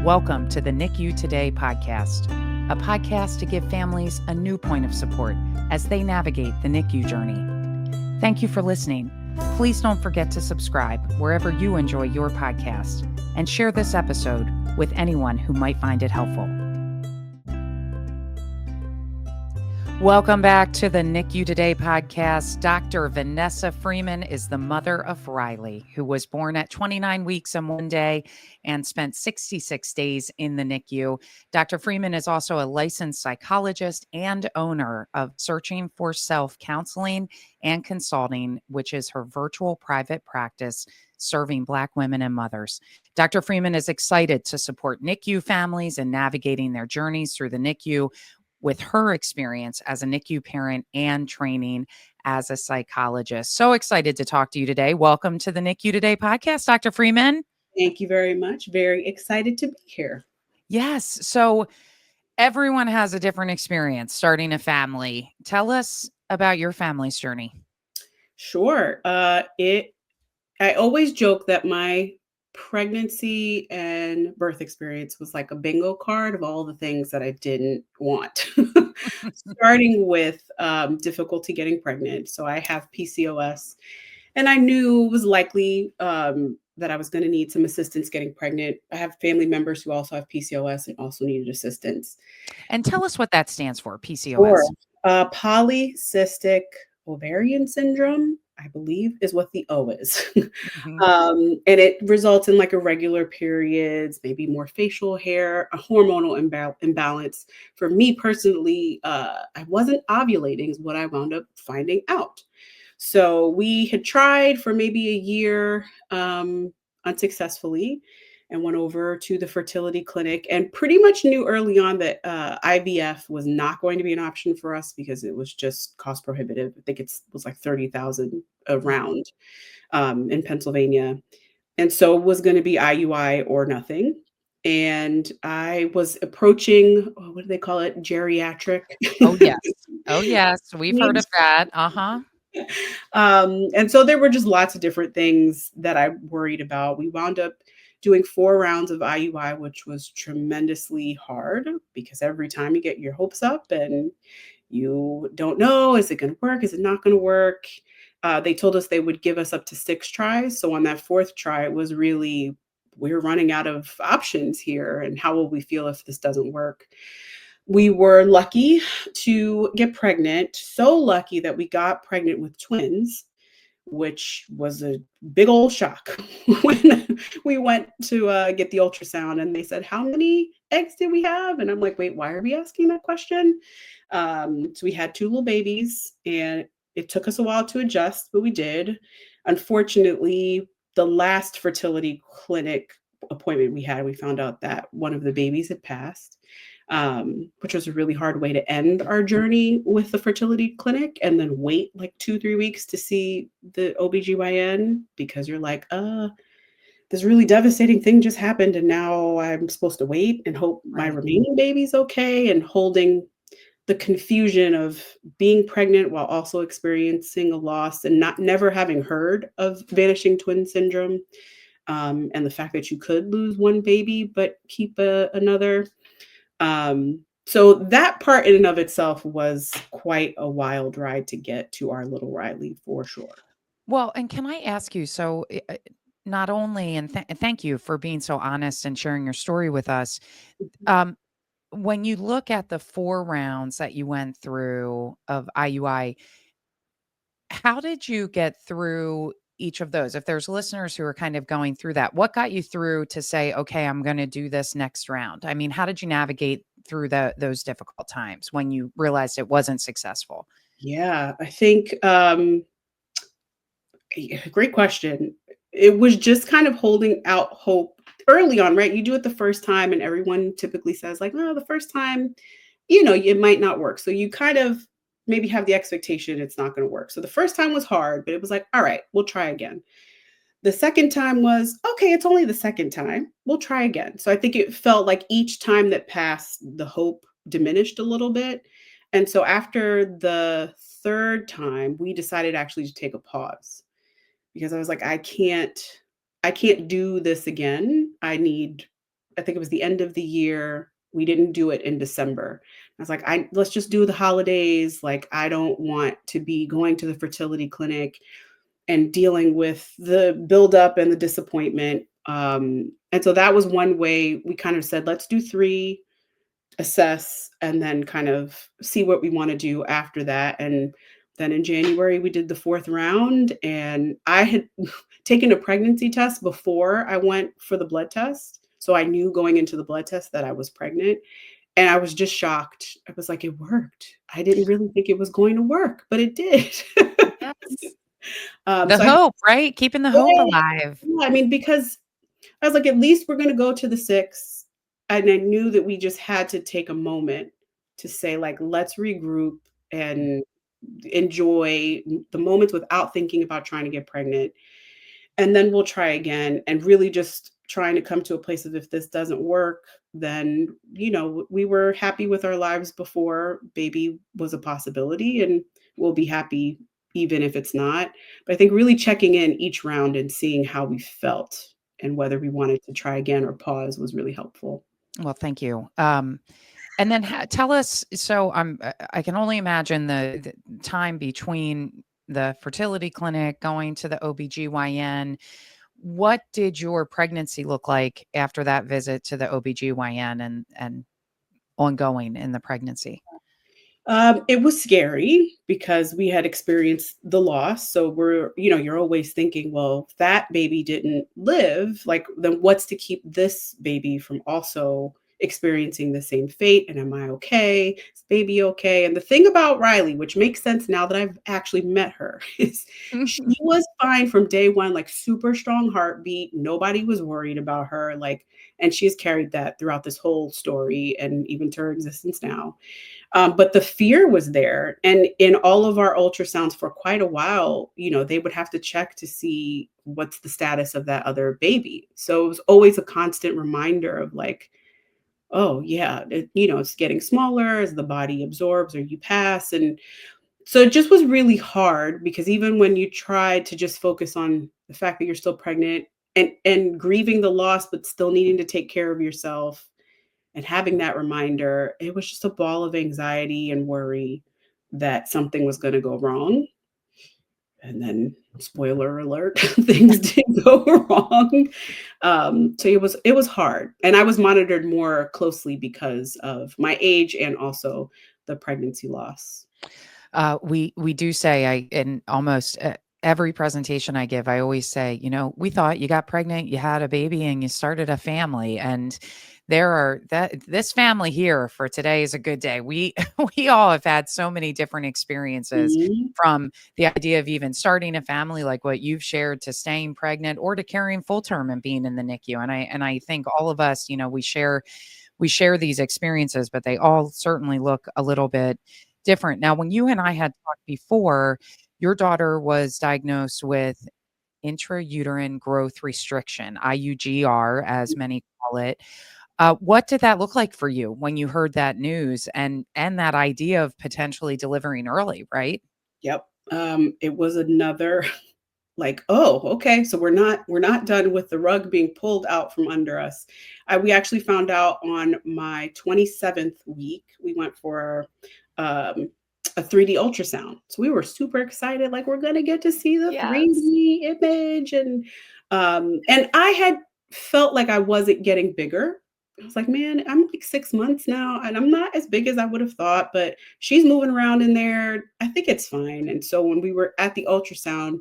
Welcome to the NICU Today podcast, a podcast to give families a new point of support as they navigate the NICU journey. Thank you for listening. Please don't forget to subscribe wherever you enjoy your podcast and share this episode with anyone who might find it helpful. Welcome back to the NICU Today podcast. Dr. Vanessa Freeman is the mother of Rylee, who was born at 29 weeks and 1 day and spent 66 days in the NICU. Dr. Freeman is also a licensed psychologist and owner of Searching for Self Counseling and Consulting, which is her virtual private practice serving Black women and mothers. Dr. Freeman is excited to support NICU families in navigating their journeys through the NICU with her experience as a NICU parent and training as a psychologist. So excited to talk to you today. Welcome to the NICU Today podcast, Dr. Freeman. Thank you very much. Very excited to be here. Yes. So everyone has a different experience starting a family. Tell us about your family's journey. Sure. I always joke that my pregnancy and birth experience was like a bingo card of all the things that I didn't want. Starting with difficulty getting pregnant. So I have PCOS, and I knew it was likely that I was going to need some assistance getting pregnant. I have family members who also have PCOS and also needed assistance. And tell us what that stands for, PCOS. Sure. Polycystic ovarian syndrome, I believe, is what the O is. Mm-hmm. And it results in like irregular periods, maybe more facial hair, a hormonal imbalance. For me personally, I wasn't ovulating is what I wound up finding out. So we had tried for maybe a year unsuccessfully and went over to the fertility clinic and pretty much knew early on that IVF was not going to be an option for us because it was just cost prohibitive. I think it was like $30,000 a round in Pennsylvania. And so it was going to be IUI or nothing. And I was approaching, what do they call it? Geriatric. Oh, yes. Oh, yes. We've heard of that. Uh-huh. And so there were just lots of different things that I worried about. We wound up doing 4 rounds of IUI, which was tremendously hard because every time you get your hopes up and you don't know, is it going to work? Is it not going to work? They told us they would give us up to 6 tries. So on that 4th try, it was really, we're running out of options here. And how will we feel if this doesn't work? We were lucky to get pregnant, so lucky that we got pregnant with twins, which was a big old shock when we went to get the ultrasound and they said, how many eggs did we have? And I'm like, wait, why are we asking that question? So we had 2 little babies and it took us a while to adjust, but we did. Unfortunately, the last fertility clinic appointment we had, we found out that one of the babies had passed. Which was a really hard way to end our journey with the fertility clinic and then wait like 2-3 weeks to see the OBGYN because you're like, this really devastating thing just happened and now I'm supposed to wait and hope my remaining baby's okay, and holding the confusion of being pregnant while also experiencing a loss and never having heard of vanishing twin syndrome, and the fact that you could lose one baby but keep another. So that part in and of itself was quite a wild ride to get to our little Rylee for sure. Well, and can I ask you, so not only, and thank you for being so honest and sharing your story with us. When you look at the 4 rounds that you went through of IUI, how did you get through each of those? If there's listeners who are kind of going through that, what got you through to say, okay, I'm going to do this next round? I mean, how did you navigate through those difficult times when you realized it wasn't successful? Yeah, I think, great question. It was just kind of holding out hope early on, right? You do it the first time and everyone typically says like, the first time, it might not work. So you kind of maybe have the expectation it's not going to work. So the first time was hard, but it was like, all right, we'll try again. The second time was, okay, it's only the second time. We'll try again. So I think it felt like each time that passed, the hope diminished a little bit. And so after the 3rd time, we decided actually to take a pause because I was like, I can't do this again. I need I think it was the end of the year. We didn't do it in December. I was like, let's just do the holidays. Like, I don't want to be going to the fertility clinic and dealing with the buildup and the disappointment. And so that was one way we kind of said, let's do 3, assess, and then kind of see what we want to do after that. And then in January, we did the 4th round. And I had taken a pregnancy test before I went for the blood test. So I knew going into the blood test that I was pregnant. And I was just shocked. I was like, it worked. I didn't really think it was going to work, but it did. Yes. So The I, hope, right? Keeping the hope yeah, alive. yeah, I mean, because I was like, at least we're going to go to the 6. And I knew that we just had to take a moment to say, like, let's regroup and enjoy the moments without thinking about trying to get pregnant. And then we'll try again, and really just trying to come to a place of, if this doesn't work, then, we were happy with our lives before baby was a possibility, and we'll be happy even if it's not. But I think really checking in each round and seeing how we felt and whether we wanted to try again or pause was really helpful. Well, thank you. And then tell us, so I can only imagine the time between the fertility clinic, going to the OBGYN. What did your pregnancy look like after that visit to the OBGYN and ongoing in the pregnancy? It was scary because we had experienced the loss. So you're always thinking, well, if that baby didn't live, like, then what's to keep this baby from also experiencing the same fate? And am I okay? Is baby okay? And the thing about Rylee, which makes sense now that I've actually met her, is she was fine from day one, like super strong heartbeat. Nobody was worried about her. Like, and she's carried that throughout this whole story and even to her existence now. But the fear was there. And in all of our ultrasounds for quite a while, they would have to check to see what's the status of that other baby. So it was always a constant reminder of, like, oh, yeah, it's getting smaller as the body absorbs or you pass. And so it just was really hard, because even when you tried to just focus on the fact that you're still pregnant and grieving the loss, but still needing to take care of yourself, and having that reminder, it was just a ball of anxiety and worry that something was going to go wrong. And then, spoiler alert, things did go wrong. So it was hard, and I was monitored more closely because of my age and also the pregnancy loss. We do say, in almost every presentation I give, I always say, we thought you got pregnant, you had a baby, and you started a family, and this family here for today is a good day. We we all have had so many different experiences, Mhm. from the idea of even starting a family, like what you've shared, to staying pregnant, or to carrying full term and being in the NICU. And I think all of us, we share these experiences, but they all certainly look a little bit different. Now, when you and I had talked before, your daughter was diagnosed with intrauterine growth restriction, IUGR, as many call it. What did that look like for you when you heard that news and that idea of potentially delivering early, right? Yep. It was another, like, oh, okay, so we're not done with the rug being pulled out from under us. We actually found out on my 27th week. We went for um, a 3D ultrasound, so we were super excited, like, we're gonna get to see the Yes. 3D image. And I had felt like I wasn't getting bigger. I was like, man, I'm like 6 months now, and I'm not as big as I would have thought, but she's moving around in there. I think it's fine. And so when we were at the ultrasound,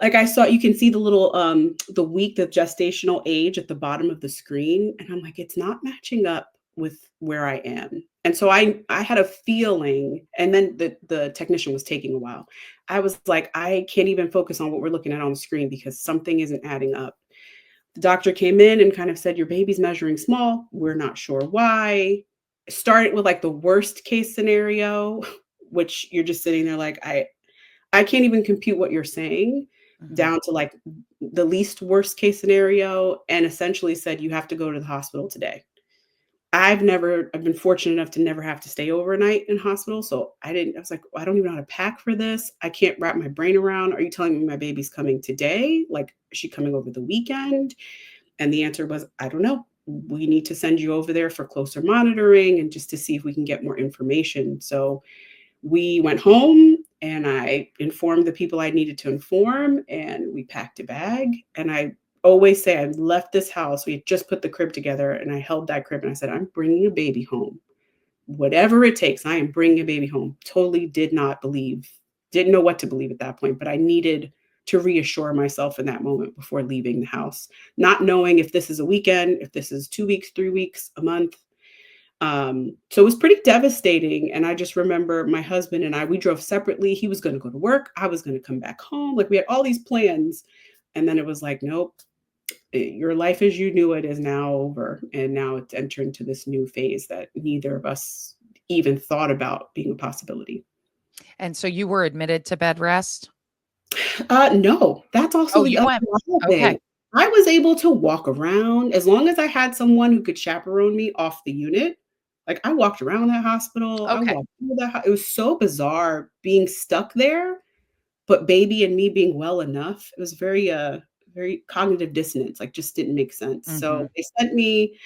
like, I saw, you can see the little, the week, the gestational age at the bottom of the screen, and I'm like, "It's not matching up with where I am." And so I had a feeling, and then the technician was taking a while. I was like, "I can't even focus on what we're looking at on the screen because something isn't adding up." The doctor came in and kind of said, "Your baby's measuring small. We're not sure why." Started with, like, the worst case scenario, which you're just sitting there like, I can't even compute what you're saying, Mhm. down to, like, the least worst case scenario, and essentially said, "You have to go to the hospital today." I've been fortunate enough to never have to stay overnight in hospital, so I was like, "I don't even know how to pack for this. I can't wrap my brain around. Are you telling me my baby's coming today? Like, is she coming over the weekend?" And the answer was, "I don't know. we need to send you over there for closer monitoring and just to see if we can get more information. So we went home and I informed the people I needed to inform, and we packed a bag. And I always say I left this house. We had just put the crib together, and I held that crib and I said, I'm bringing a baby home. Whatever it takes, I am bringing a baby home. Totally did not believe, didn't know what to believe at that point, but I needed to reassure myself in that moment before leaving the house, not knowing if this is a weekend, if this is 2 weeks, 3 weeks, a month. So it was pretty devastating. And I just remember my husband and I, we drove separately. He was going to go to work. I was going to come back home. Like we had all these plans. And then it was like, nope, your life as you knew it is now over. And now it's entered into this new phase that neither of us even thought about being a possibility. And so you were admitted to bed rest? No, that's also Oh, the you other went. wild Okay. thing. I was able to walk around as long as I had someone who could chaperone me off the unit. Like I walked around that hospital. I Okay. walked through it was so bizarre being stuck there, but baby and me being well enough. It was very cognitive dissonance. Like just didn't make sense. So Mhm. they sent me,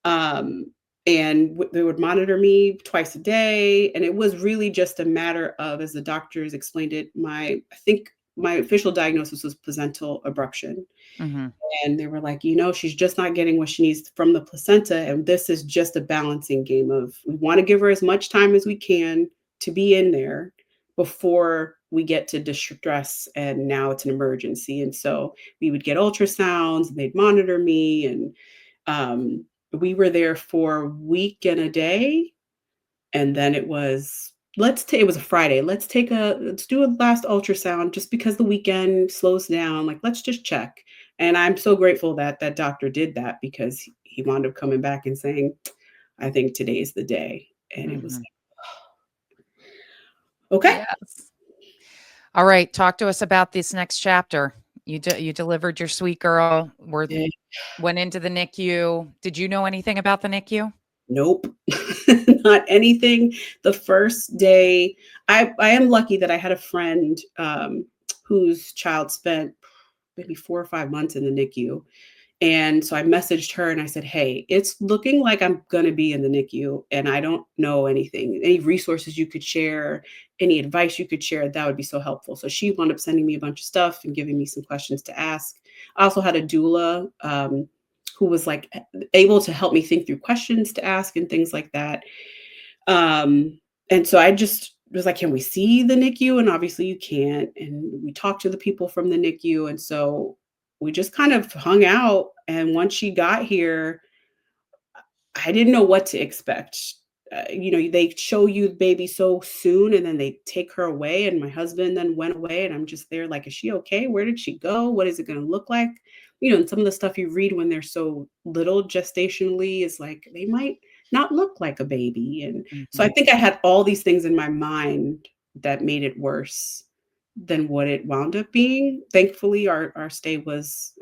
um, and they would monitor me twice a day. And it was really just a matter of, as the doctors explained it, I think my official diagnosis was placental abruption. Mhm. And they were like, she's just not getting what she needs from the placenta. And this is just a balancing game of we want to give her as much time as we can to be in there before we get to distress. And now it's an emergency. And so we would get ultrasounds and they'd monitor me. And we were there for a week and a day. And then it was, it was a Friday. Let's do a last ultrasound just because the weekend slows down. Like, let's just check. And I'm so grateful that that doctor did that because he wound up coming back and saying, I think today's the day. And it was Mhm. like, okay. Yes. All right, talk to us about this next chapter. You delivered your sweet girl. Yeah. Went into the NICU. Did you know anything about the NICU? Nope. Not anything. The first day, I am lucky that I had a friend whose child spent maybe 4 or 5 months in the NICU. And so I messaged her and I said, hey, it's looking like I'm going to be in the NICU and I don't know anything. Any resources you could share, any advice you could share, that would be so helpful. So she wound up sending me a bunch of stuff and giving me some questions to ask. I also had a doula who was like able to help me think through questions to ask and things like that. And so I just was like, can we see the NICU? And obviously you can't. And we talked to the people from the NICU. And so we just kind of hung out. And once she got here, I didn't know what to expect. They show you the baby so soon and then they take her away. And my husband then went away. And I'm just there like, is she okay? Where did she go? What is it going to look like? And some of the stuff you read when they're so little gestationally is like, they might not look like a baby. And so I Mhm. think I had all these things in my mind that made it worse than what it wound up being. Thankfully, our stay was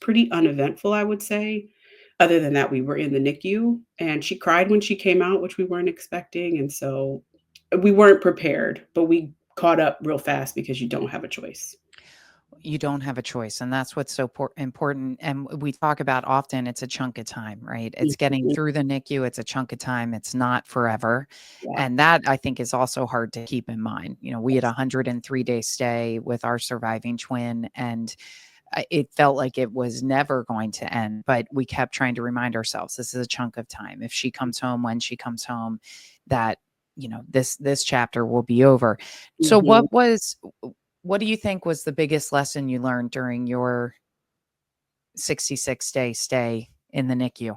pretty uneventful, I would say. Other than that, we were in the NICU and she cried when she came out, which we weren't expecting. And so we weren't prepared, but we caught up real fast because you don't have a choice. You don't have a choice, and that's what's so important, and we talk about often it's a chunk of time, right? It's getting Mhm. through the NICU, it's a chunk of time, it's not forever, Yeah. and that, I think, is also hard to keep in mind. We had a Yes. 103-day stay with our surviving twin, and it felt like it was never going to end, but we kept trying to remind ourselves, this is a chunk of time. If she comes home, when she comes home, that, this chapter will be over. So Mhm. what do you think was the biggest lesson you learned during your 66-day stay in the NICU?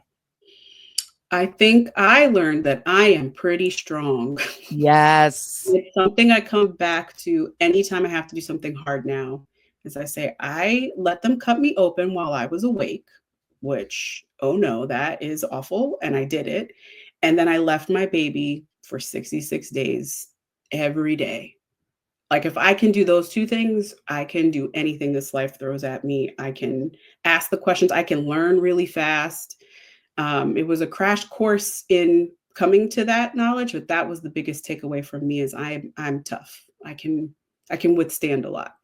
I think I learned that I am pretty strong. Yes. It's something I come back to anytime I have to do something hard now. As I say, I let them cut me open while I was awake, which, oh no, that is awful. And I did it. And then I left my baby for 66 days every day. Like if I can do those two things, I can do anything this life throws at me. I can ask the questions, I can learn really fast. It was a crash course in coming to that knowledge, but that was the biggest takeaway from me is I'm tough. I can withstand a lot.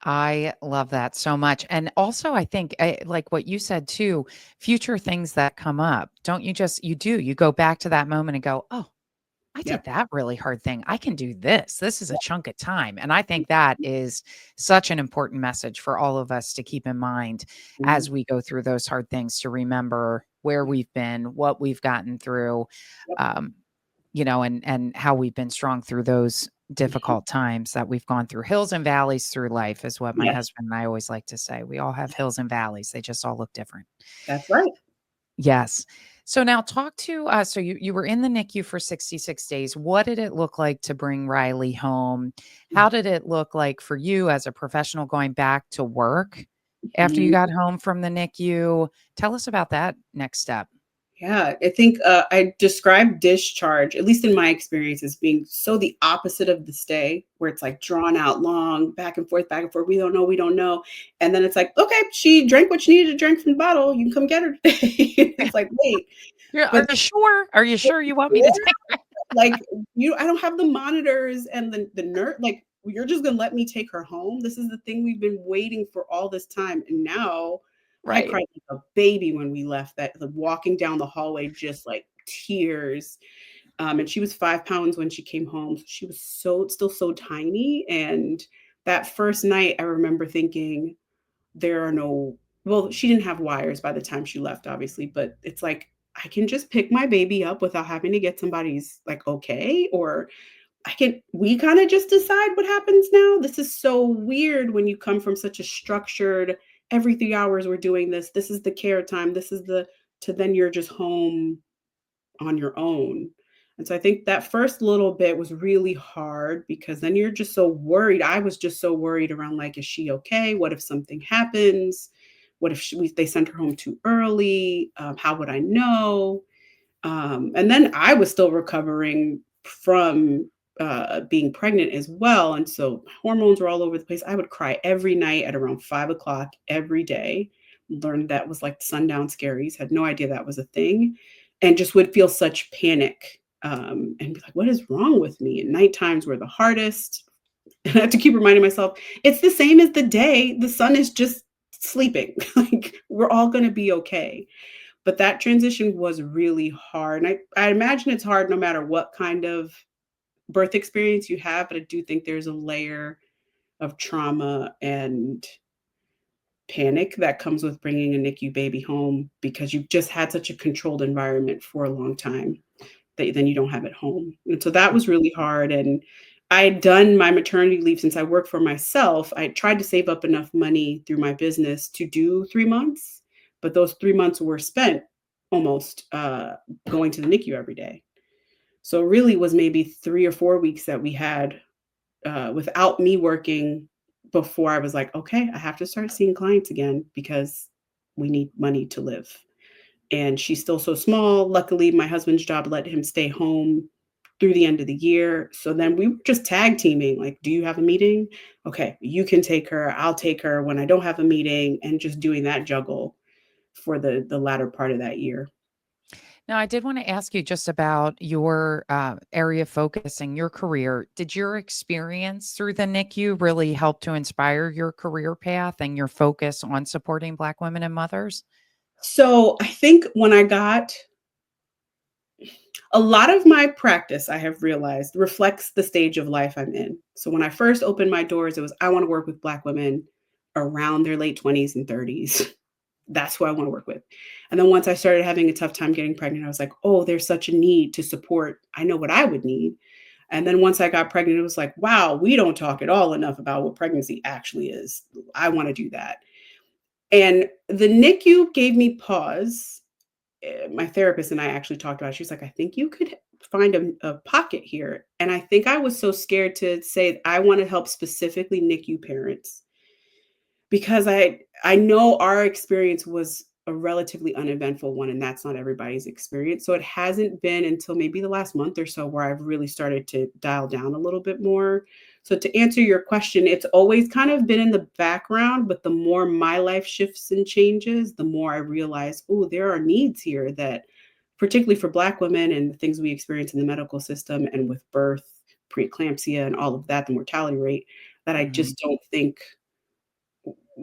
I love that so much. And also, I think, like what you said too, future things that come up, don't you just, you go back to that moment and go, oh, I did Yep. that really hard thing. I can do this. This is a chunk of time. And I think that is such an important message for all of us to keep in mind Mhm. as we go through those hard things, to remember where we've been, what we've gotten through, Yep. um, and how we've been strong through those Mhm. difficult times that we've gone through. Hills and valleys through life is what my Yes, husband and I always like to say. We all have hills and valleys. They just all look different. that's right. Yes. So now talk to us. So you were in the NICU for 66 days. What did it look like to bring Rylee home? How did it look like for you as a professional going back to work after you Mhm. got home from the NICU? Tell us about that next step. Yeah, I think I describe discharge, at least in my experience, as being so the opposite of the stay, where it's like drawn out long, back and forth, back and forth. We don't know, we don't know. And then it's like, okay, she drank what she needed to drink from the bottle. You can come get her today. It's like, wait, Yeah, are but you sure? Are you sure you want me to take like, I don't have the monitors and the nurse, like, you're just gonna let me take her home? This is the thing we've been waiting for all this time, and now I right? cried like a baby when we left, that like, walking down the hallway, just, like, tears, and she was 5 pounds when she came home, so she was still so tiny, and that first night, I remember thinking, there are no well, she didn't have wires by the time she left, obviously, but it's like, I can just pick my baby up without having to get somebody's like, okay, or we kind of just decide what happens now. This is so weird when you come from such a structured, every 3 hours we're doing this. This is the care time. This is to then you're just home on your own. And so I think that first little bit was really hard because then you're just so worried. I was just so worried around like, is she okay? What if something happens? What if they sent her home too early? How would I know? And then I was still recovering from being pregnant as well. And so hormones were all over the place. I would cry every night at around 5 o'clock every day. Learned that was like sundown scaries, had no idea that was a thing, and just would feel such panic and be like, what is wrong with me? And night times were the hardest. And I have to keep reminding myself, it's the same as the day. The sun is just sleeping. Like, we're all going to be okay. But that transition was really hard. And I imagine it's hard no matter what kind of birth experience you have, but I do think there's a layer of trauma and panic that comes with bringing a NICU baby home because you've just had such a controlled environment for a long time that then you don't have at home. And so that was really hard. And I had done my maternity leave since I work for myself. I tried to save up enough money through my business to do 3 months, but those 3 months were spent almost going to the NICU every day. So it really was maybe 3 or 4 weeks that we had without me working before I was like, okay, I have to start seeing clients again because we need money to live. And she's still so small. Luckily, my husband's job let him stay home through the end of the year. So then we were just tag teaming, like, do you have a meeting? Okay, you can take her. I'll take her when I don't have a meeting, and just doing that juggle for the latter part of that year. Now, I did want to ask you just about your area of focus and your career. Did your experience through the NICU really help to inspire your career path and your focus on supporting Black women and mothers? So I think when I got a lot of my practice, I have realized, reflects the stage of life I'm in. So when I first opened my doors, it was, I want to work with Black women around their late 20s and 30s. That's who I want to work with. And then once I started having a tough time getting pregnant, I was like, oh, there's such a need to support. I know what I would need. And then once I got pregnant, it was like, wow, we don't talk at all enough about what pregnancy actually is. I want to do that. And the NICU gave me pause. My therapist and I actually talked about it. She was like, I think you could find a pocket here. And I think I was so scared to say, I want to help specifically NICU parents because I know our experience was a relatively uneventful one, and that's not everybody's experience. So it hasn't been until maybe the last month or so where I've really started to dial down a little bit more. So to answer your question, it's always kind of been in the background, but the more my life shifts and changes, the more I realize, oh, there are needs here that, particularly for Black women and the things we experience in the medical system and with birth, preeclampsia, and all of that, the mortality rate, that I Mhm. just don't think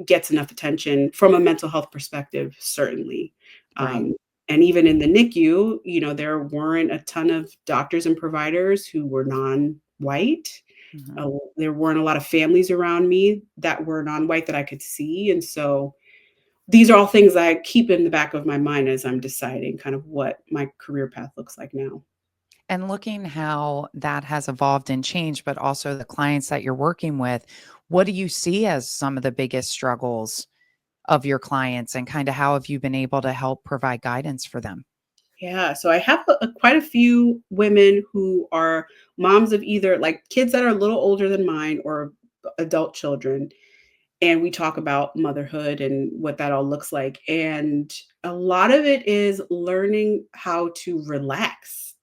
gets enough attention from a mental health perspective, certainly. Right. Um, and even in the NICU, there weren't a ton of doctors and providers who were non-white. Mhm. There weren't a lot of families around me that were non-white that I could see. And so these are all things I keep in the back of my mind as I'm deciding kind of what my career path looks like now. And looking how that has evolved and changed, but also the clients that you're working with, what do you see as some of the biggest struggles of your clients, and kind of how have you been able to help provide guidance for them? Yeah, so I have quite a few women who are moms of either like kids that are a little older than mine or adult children. And we talk about motherhood and what that all looks like. And a lot of it is learning how to relax.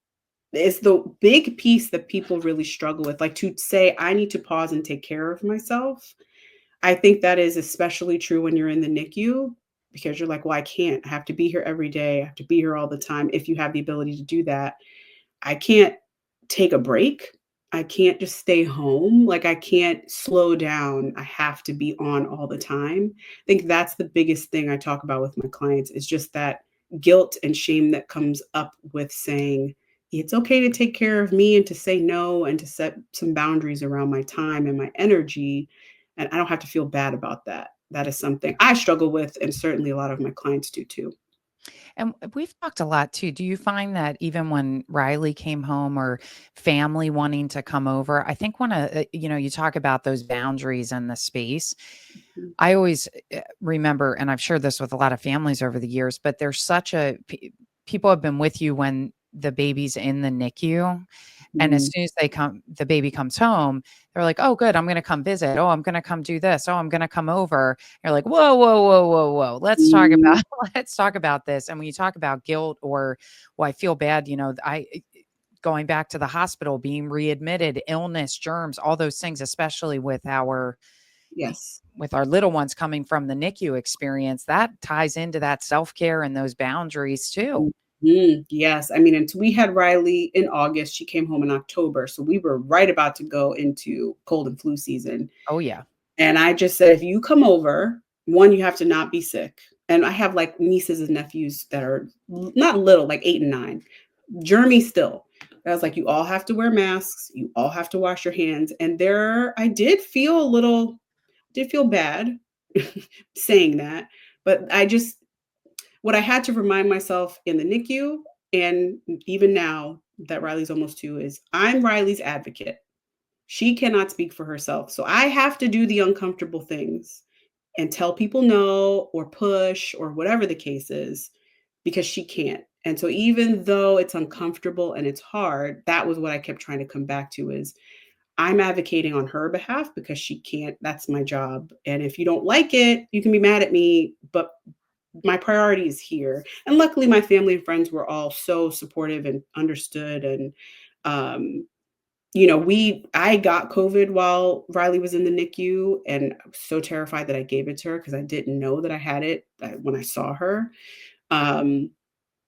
It's the big piece that people really struggle with, like to say, I need to pause and take care of myself. I think that is especially true when you're in the NICU because you're like, well, I can't. I have to be here every day. I have to be here all the time. If you have the ability to do that, I can't take a break. I can't just stay home. Like, I can't slow down. I have to be on all the time. I think that's the biggest thing I talk about with my clients is just that guilt and shame that comes up with saying, it's okay to take care of me and to say no and to set some boundaries around my time and my energy. And I don't have to feel bad about that. That is something I struggle with, and certainly a lot of my clients do too. And we've talked a lot too. Do you find that even when Riley came home or family wanting to come over, I think one of, you talk about those boundaries and the space. Mhm. I always remember, and I've shared this with a lot of families over the years, but there's people have been with you when the baby's in the NICU. And as Mhm. soon as the baby comes home, they're like, "Oh, good, I'm gonna come visit. Oh, I'm gonna come do this. Oh, I'm gonna come over." You're like, "Whoa, whoa, whoa, whoa, whoa. Let's talk about Mhm. let's talk about this." And when you talk about guilt or, "Well, I feel bad," going back to the hospital, being readmitted, illness, germs, all those things, especially Yes. with our little ones coming from the NICU experience, that ties into that self-care and those boundaries too. Mhm. Yes. I mean, and we had Riley in August. She came home in October. So we were right about to go into cold and flu season. Oh, yeah. And I just said, if you come over, one, you have to not be sick. And I have like nieces and nephews that are not little, like 8 and 9, germy still. I was like, you all have to wear masks. You all have to wash your hands. And I did feel bad saying that. But what I had to remind myself in the NICU and even now that Riley's almost 2 is I'm Riley's advocate. She cannot speak for herself. So I have to do the uncomfortable things and tell people no or push or whatever the case is because she can't. And so even though it's uncomfortable and it's hard, that was what I kept trying to come back to is I'm advocating on her behalf because she can't. That's my job. And if you don't like it, you can be mad at me, but my priority is here. And luckily my family and friends were all so supportive and understood. And um, I got COVID while Riley was in the NICU, and I was so terrified that I gave it to her because I didn't know that I had it when I saw her. Um,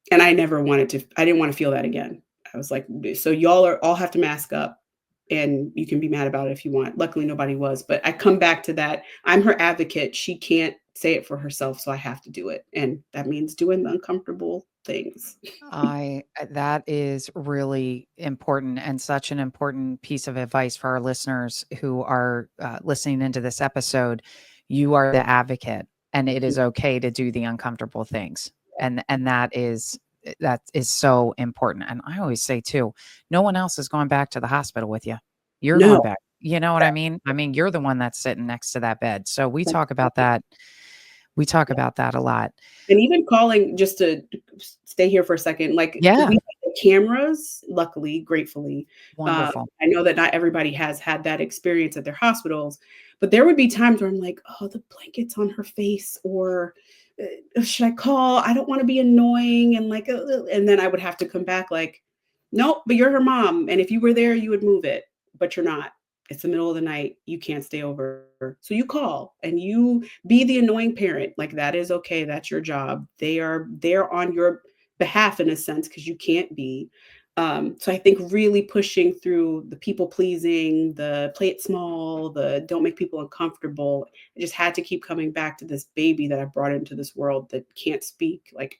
and I didn't want to feel that again. I was like, so y'all are all have to mask up and you can be mad about it if you want. Luckily, nobody was. But I come back to that. I'm her advocate. She can't say it for herself. So I have to do it. And that means doing the uncomfortable things. That is really important and such an important piece of advice for our listeners who are listening into this episode. You are the advocate, and it is okay to do the uncomfortable things, and that is so important. And I always say too, no one else is going back to the hospital with you. You're going No. back. You know what I mean? I mean, you're the one that's sitting next to that bed. So we talk about that. We talk about that a lot. And even calling just to stay here for a second, like we Yeah, have the cameras, luckily, gratefully. wonderful. I know that not everybody has had that experience at their hospitals, but there would be times where I'm like, oh, the blanket's on her face, or should I call? I don't want to be annoying. And like, and then I would have to come back like, nope, but you're her mom. And if you were there, you would move it, but you're not. It's the middle of the night. You can't stay over. So you call and you be the annoying parent. Like that is okay. That's your job. They are there on your behalf in a sense because you can't be. So I think really pushing through the people pleasing, the play it small, the don't make people uncomfortable. I just had to keep coming back to this baby that I brought into this world that can't speak. Like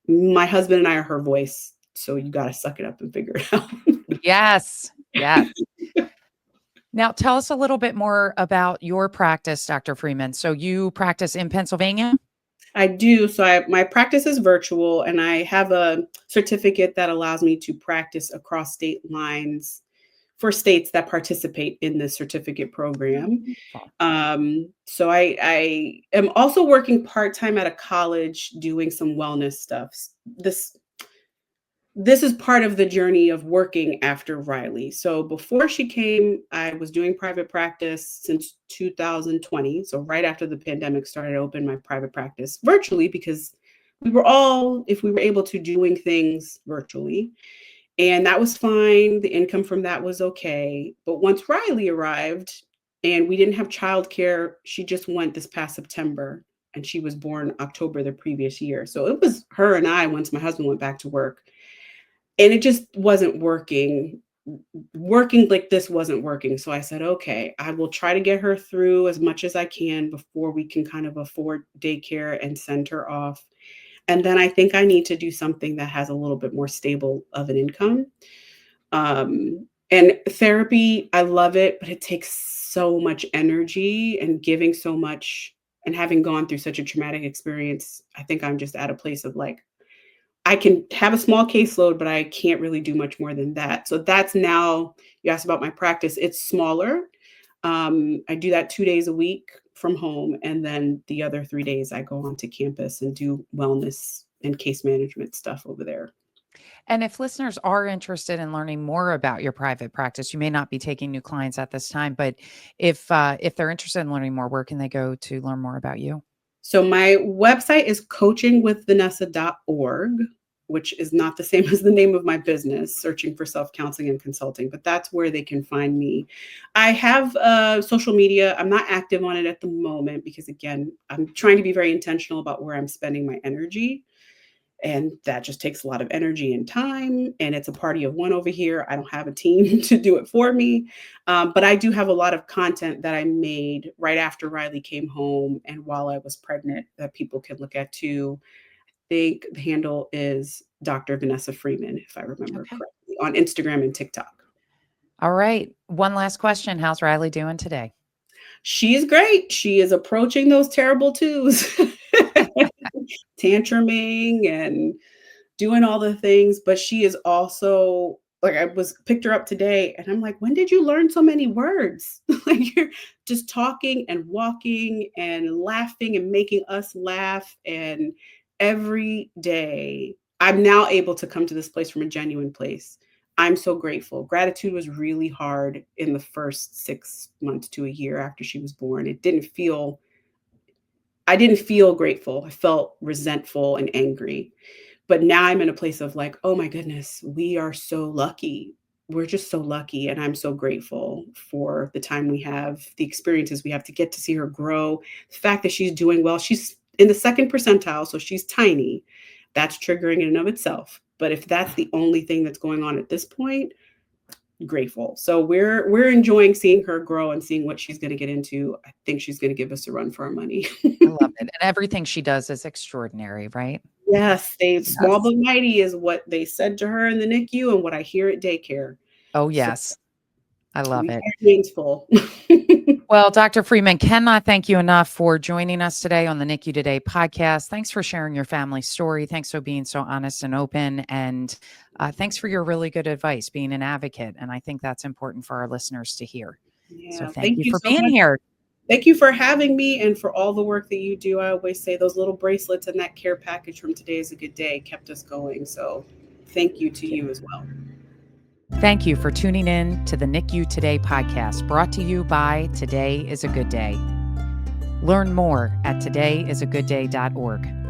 my husband and I are her voice. So you got to suck it up and figure it out. Yes. Yes. Now, tell us a little bit more about your practice, Dr. Freeman. So you practice in Pennsylvania? I do. So my practice is virtual, and I have a certificate that allows me to practice across state lines for states that participate in the certificate program. Wonderful. So I am also working part-time at a college doing some wellness stuff. This is part of the journey of working after Rylee. So before she came, I was doing private practice since 2020. So right after the pandemic started, I opened my private practice virtually because we were all, if we were able to, doing things virtually. And that was fine. The income from that was okay. But once Rylee arrived and we didn't have childcare, she just went this past September, and she was born October the previous year. So it was her and I once my husband went back to work. And it just wasn't working. Working like this wasn't working. So I said, okay, I will try to get her through as much as I can before we can kind of afford daycare and send her off. And then I think I need to do something that has a little bit more stable of an income. And therapy, I love it, but it takes so much energy and giving so much. And having gone through such a traumatic experience, I think I'm just at a place of like, I can have a small caseload, but I can't really do much more than that. So that's now, you asked about my practice. It's smaller. I do that 2 days a week from home. And then the other 3 days I go onto campus and do wellness and case management stuff over there. And if listeners are interested in learning more about your private practice, you may not be taking new clients at this time, but if they're interested in learning more, where can they go to learn more about you? So my website is coachingwithvanessa.org, which is not the same as the name of my business, Searching for Self-Counseling and Consulting, but that's where they can find me. I have social media. I'm not active on it at the moment because, again, I'm trying to be very intentional about where I'm spending my energy. And that just takes a lot of energy and time. And it's a party of one over here. I don't have a team to do it for me. But I do have a lot of content that I made right after Rylee came home and while I was pregnant that people can look at too. I think the handle is Dr. Vanessa Freeman, if I remember correctly, on Instagram and TikTok. All right. One last question. How's Rylee doing today? She's great. She is approaching those terrible twos. Tantruming and doing all the things, but she is also like, I picked her up today and I'm like, when did you learn so many words? Like you're just talking and walking and laughing and making us laugh. And every day I'm now able to come to this place from a genuine place. I'm so grateful. Gratitude was really hard in the first 6 months to a year after she was born. I didn't feel grateful. I felt resentful and angry. But now I'm in a place of like, oh my goodness, we are so lucky. We're just so lucky. And I'm so grateful for the time we have, the experiences we have to get to see her grow. The fact that she's doing well. She's in the second percentile, so she's tiny. That's triggering in and of itself. But if that's the only thing that's going on at this point, grateful. So we're enjoying seeing her grow and seeing what she's going to get into. I think she's going to give us a run for our money. I love it. And everything she does is extraordinary, right? Yes, small but mighty is what they said to her in the NICU and what I hear at daycare. Oh, yes. I love it. Hands full. Well, Dr. Freeman, cannot thank you enough for joining us today on the NICU Today podcast. Thanks for sharing your family story. Thanks for being so honest and open. And thanks for your really good advice, being an advocate. And I think that's important for our listeners to hear. Yeah, so thank you for so being much. here. Thank you for having me and for all the work that you do. I always say those little bracelets and that care package from Today is a Good Day kept us going. So thank you to you as well. Thank you for tuning in to the NICU Today podcast, brought to you by Today is a Good Day. Learn more at todayisagoodday.org.